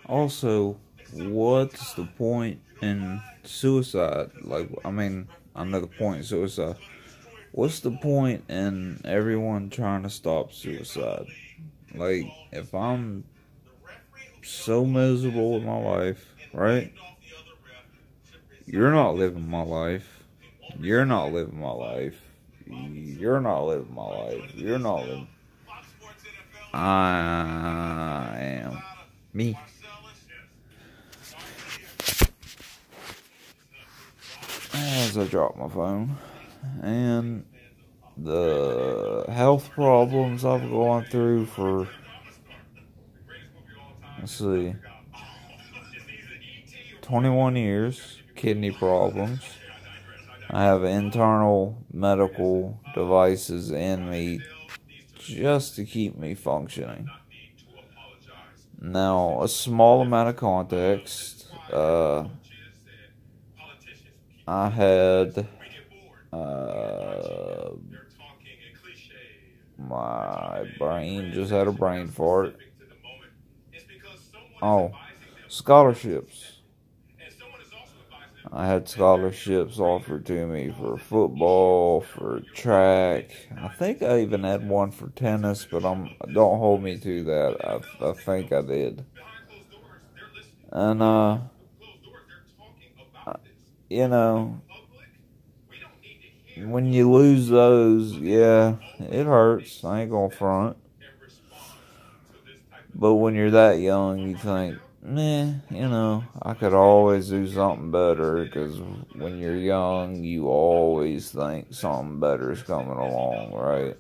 Also, what's the point in suicide? Like, I mean, I know the point in suicide. What's the point in everyone trying to stop suicide? Like, if I'm so miserable with my life, right? You're not living my life. You're not living my life. You're not living my life. You're not living. I am me. As I drop my phone, and the health problems I've gone through for, let's see, 21 years, kidney problems. I have internal medical devices in me just to keep me functioning. Now, a small amount of context. I had my brain just had a brain fart. Oh, scholarships. I had scholarships offered to me for football, for track. I think I even had one for tennis, but don't hold me to that. I think I did. And you know, when you lose those, yeah, it hurts. I ain't gonna front. But when you're that young, you think, I could always do something better, because when you're young, you always think something better is coming along, right?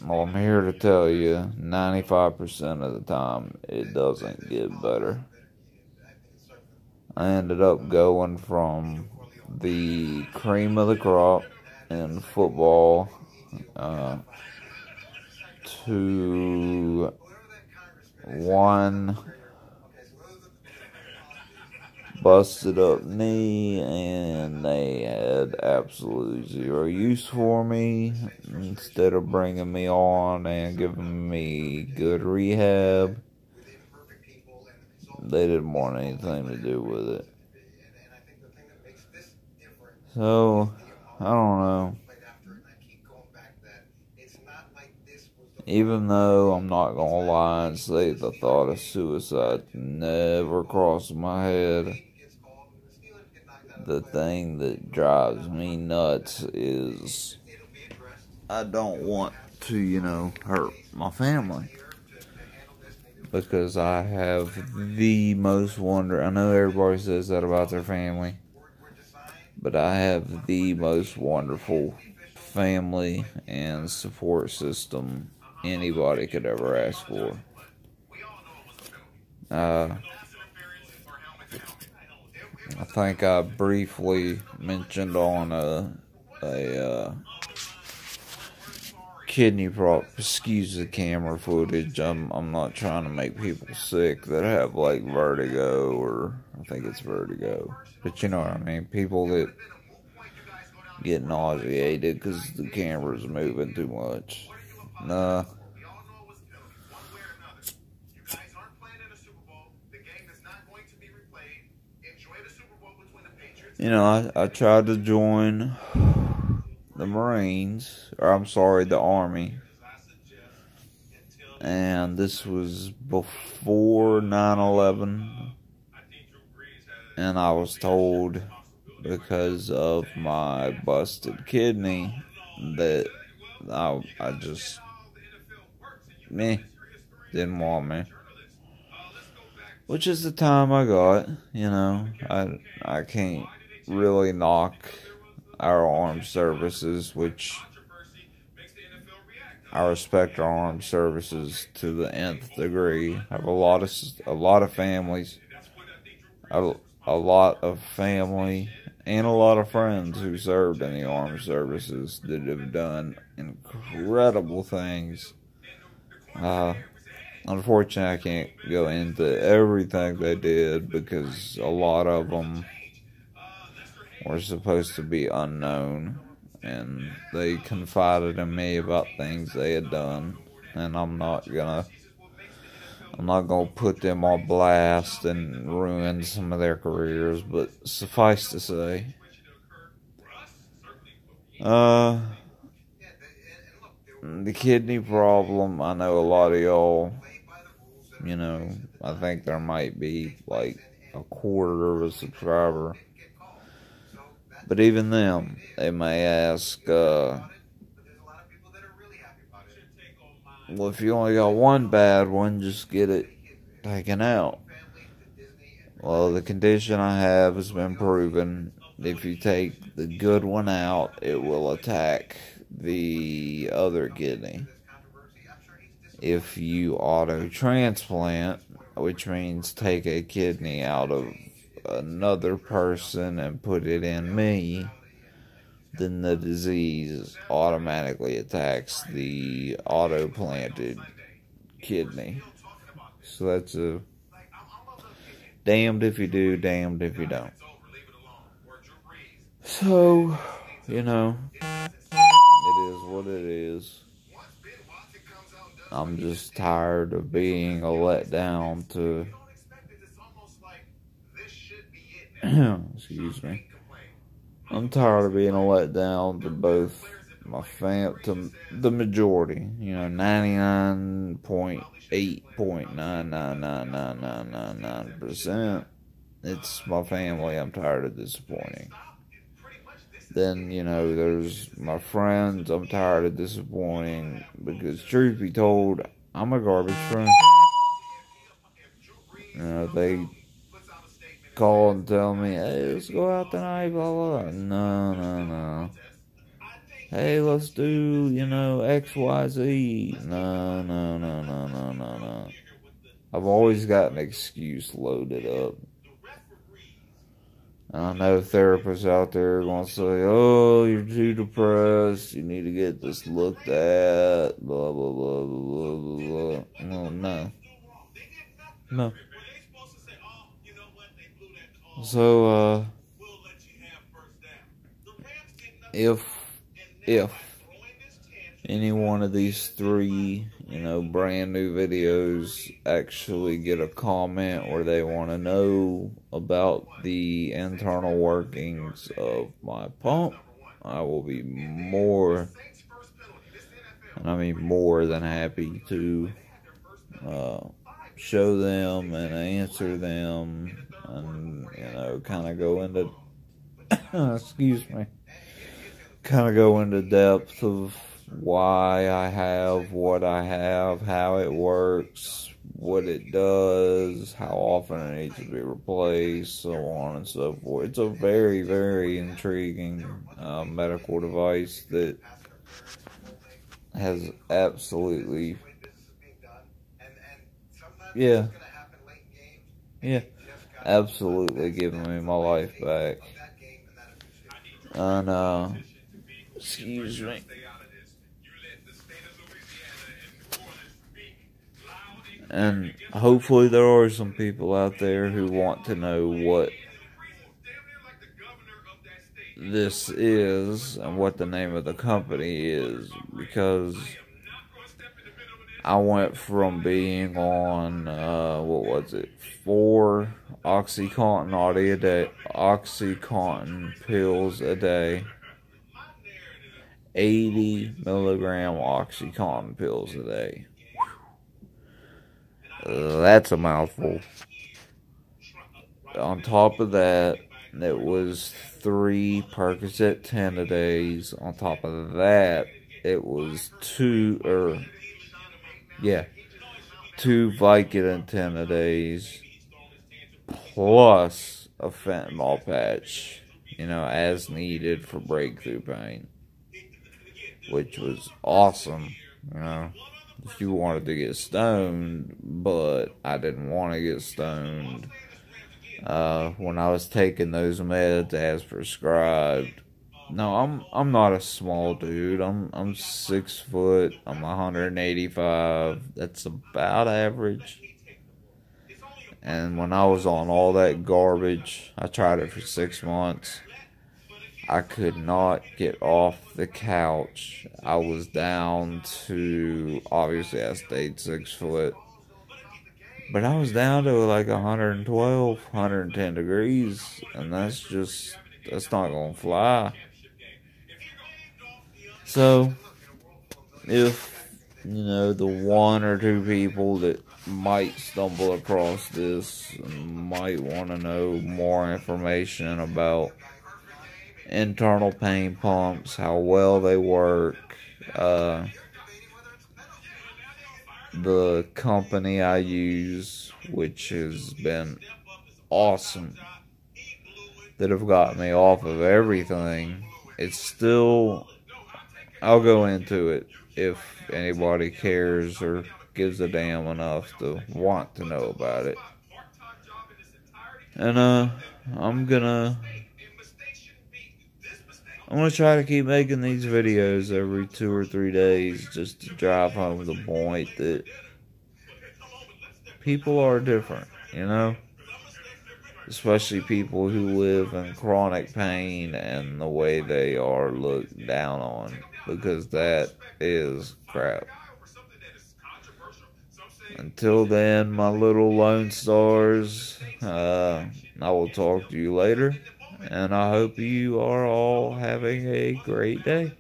Well, I'm here to tell you, 95% of the time, it doesn't get better. I ended up going from the cream of the crop in football to one busted up knee, and they had absolutely zero use for me. Instead of bringing me on and giving me good rehab, they didn't want anything to do with it. So, I don't know. Even though I'm not gonna lie and say the thought of suicide never crossed my head, the thing that drives me nuts is I don't want to, hurt my family. Because I have the most I know everybody says that about their family, but I have the most wonderful family and support system anybody could ever ask for. I think I briefly mentioned on a kidney problem. Excuse the camera footage. I'm not trying to make people sick that have like vertigo, or I think it's vertigo. But you know what I mean. People that get nauseated because the camera's moving too much. Nah. I tried to join the Marines, or I'm sorry, the Army. And this was before 9/11. And I was told, because of my busted kidney, that I just didn't want me. Which is the time I got. I can't really knock our armed services, which I respect our armed services to the nth degree. I have a lot of families, a lot of family, and a lot of friends who served in the armed services that have done incredible things. Unfortunately, I can't go into everything they did, because a lot of them were supposed to be unknown, and they confided in me about things they had done, and I'm not gonna I'm not going to put them on blast and ruin some of their careers, but suffice to say, the kidney problem, I know a lot of y'all, I think there might be like a quarter of a subscriber. But even them, they may ask, well, if you only got one bad one, just get it taken out. Well, the condition I have has been proven. If you take the good one out, it will attack the other kidney. If you auto-transplant, which means take a kidney out of another person and put it in me, then the disease automatically attacks the auto-planted kidney. So that's a damned if you do, damned if you don't. So, it is what it is. I'm just tired of being a letdown to excuse me. I'm tired of being a letdown to both to the majority, 99.8.9999999%. It's my family I'm tired of disappointing. Then, there's my friends I'm tired of disappointing, because truth be told, I'm a garbage friend. They call and tell me, hey, let's go out tonight, blah, blah. No. Hey, let's do, XYZ. No. I've always got an excuse loaded up. And I know therapists out there are going to say, oh, you're too depressed, you need to get this looked at, blah, blah, blah, blah, blah, blah. Well, no. So, if any one of these three, brand new videos actually get a comment where they want to know about the internal workings of my pump, I will be more than happy to show them and answer them, and kind of go into kind of go into depth of why I have what I have, how it works, what it does, how often it needs to be replaced, so on and so forth. It's a very, very intriguing medical device that has absolutely, absolutely given me my life back. And, excuse me. And hopefully there are some people out there who want to know what this is and what the name of the company is, because I went from being on, 4 Oxycontin pills a day, 80 milligram Oxycontin pills a day. That's a mouthful. On top of that, it was 3 Percocet 10 a days. On top of that, it was 2 Vicodin 10 a days, plus a fentanyl patch, as needed for breakthrough pain, which was awesome, if you wanted to get stoned, but I didn't want to get stoned. When I was taking those meds as prescribed, no, I'm not a small dude. I'm 6 foot. I'm 185. That's about average. And when I was on all that garbage, I tried it for 6 months. I could not get off the couch. I was down to, obviously I stayed 6 foot. But I was down to like 112, 110 degrees, and that's not gonna fly. So, if, the one or two people that might stumble across this might want to know more information about internal pain pumps, how well they work, the company I use, which has been awesome, that have got me off of everything. It's still, I'll go into it if anybody cares or gives a damn enough to want to know about it. And I'm gonna try to keep making these videos every 2 or 3 days, just to drive home the point that people are different, especially people who live in chronic pain and the way they are looked down on, because that is crap. Until then, my little Lone Stars, I will talk to you later, and I hope you are all having a great day.